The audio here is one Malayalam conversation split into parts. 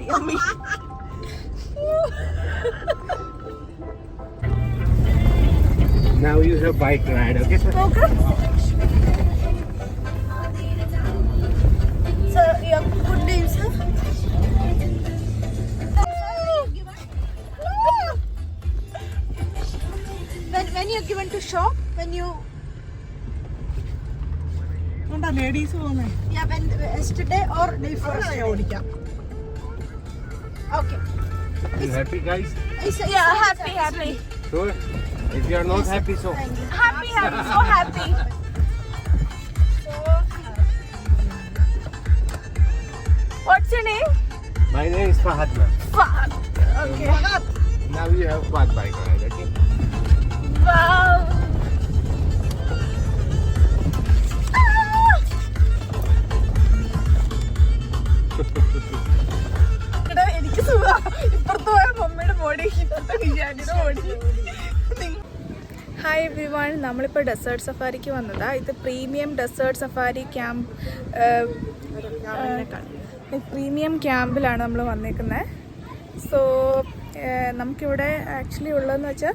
Yummy. Now you have bike ride, okay sir? Okay. Sir, your good name, sir? When you're given to shop, when you ladies yeah, when yesterday or day before. Okay. You happy guys? Yeah, happy. Sure. If you are not happy, so Happy, so happy. What's your name? my name is Fahad ma'am. Fahad. Okay. Now you have quad bike ride, okay? Wow. എനിക്ക് സുഖം ഇപ്പുറത്ത് പോയ മമ്മിയുടെ ബോഡി നിഷാന്റെ ബോഡി. ഹായ് എവ്രി വൺ, നമ്മളിപ്പോൾ ഡെസേർട്ട് സഫാരിക്ക് വന്നതാണ്. ഇത് premium desert safari camp, premium ക്യാമ്പിലാണ് നമ്മൾ വന്നേക്കുന്നത്. സോ നമുക്കിവിടെ ആക്ച്വലി ഉള്ളതെന്ന് വെച്ചാൽ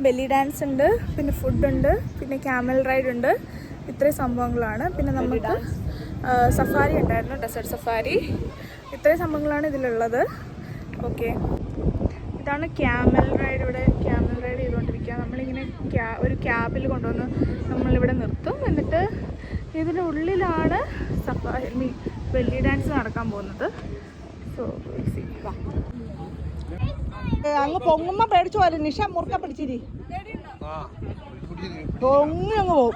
ബെല്ലി ഡാൻസ് ഉണ്ട്, പിന്നെ ഫുഡുണ്ട്, പിന്നെ ക്യാമൽ റൈഡ് ഉണ്ട്. ഇത്രയും സംഭവങ്ങളാണ്. പിന്നെ നമുക്ക് സഫാരി ഉണ്ടായിരുന്നു, ഡെസേർട്ട് സഫാരി. ഇത്രയും സംഭവങ്ങളാണ് ഇതിലുള്ളത്. ഓക്കെ, ഇതാണ് ക്യാമൽ റൈഡ്. ഇവിടെ ക്യാമൽ റൈഡ് ചെയ്തുകൊണ്ടിരിക്കുക. നമ്മളിങ്ങനെ ഒരു ക്യാബിൽ കൊണ്ടുവന്ന് നമ്മളിവിടെ നിർത്തും. എന്നിട്ട് ഇതിൻ്റെ ഉള്ളിലാണ് സഫാരി ബെല്ലി ഡാൻസ് നടക്കാൻ പോകുന്നത്. സോ അങ്ങ് പൊങ്ങുമ്പോ പേടിച്ചു പോലെ നിഷ മുറുക്ക പിടിച്ചിരി പൊങ്ങി അങ്ങ് പോവും.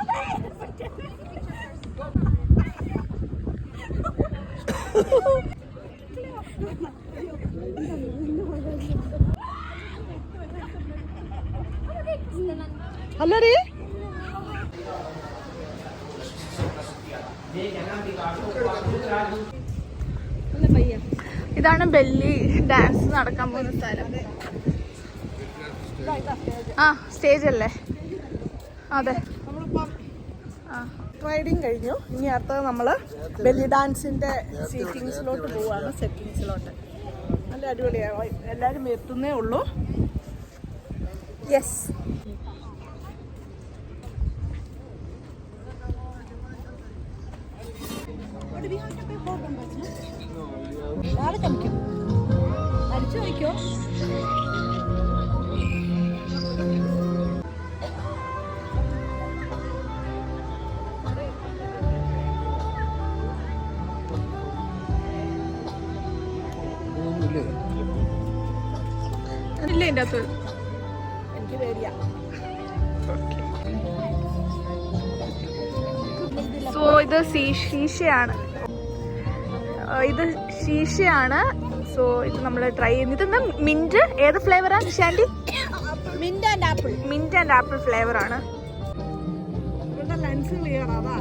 അല്ലടി ഇതാണ് ബെല്ലി ഡാൻസ് നടക്കാൻ പോകുന്ന സ്ഥലം. ആ, സ്റ്റേജ് അല്ലേ? അതെ. റൈഡിങ് കഴിഞ്ഞു. ഇനി അടുത്തത് നമ്മള് ബെല്ലി ഡാൻസിന്റെ സീറ്റിങ്സിലോട്ട് പോവാണ്, സെറ്റിങ്സിലോട്ട്. നല്ല അടിപൊളിയാവും. എല്ലാരും എത്തുന്നേ ഉള്ളൂ. യെസ്. അടിച്ചു വയ്ക്കോ? ഇല്ല, എൻ്റെ അകത്ത് എനിക്ക് പേടിയാ. സോ ഇത് ശീശയാണ്. ഇത് ശീശയാണ്. സോ ഇത് നമ്മൾ ട്രൈ ചെയ്യുന്നത്. ഇത് മിന്റ്. ഏത് ഫ്ലേവറാണ് നിഷാൻഡി? Mint and apple. Mint and apple ഫ്ലേവറാണ്. ലെൻസ് ക്ലിയർ അതാ.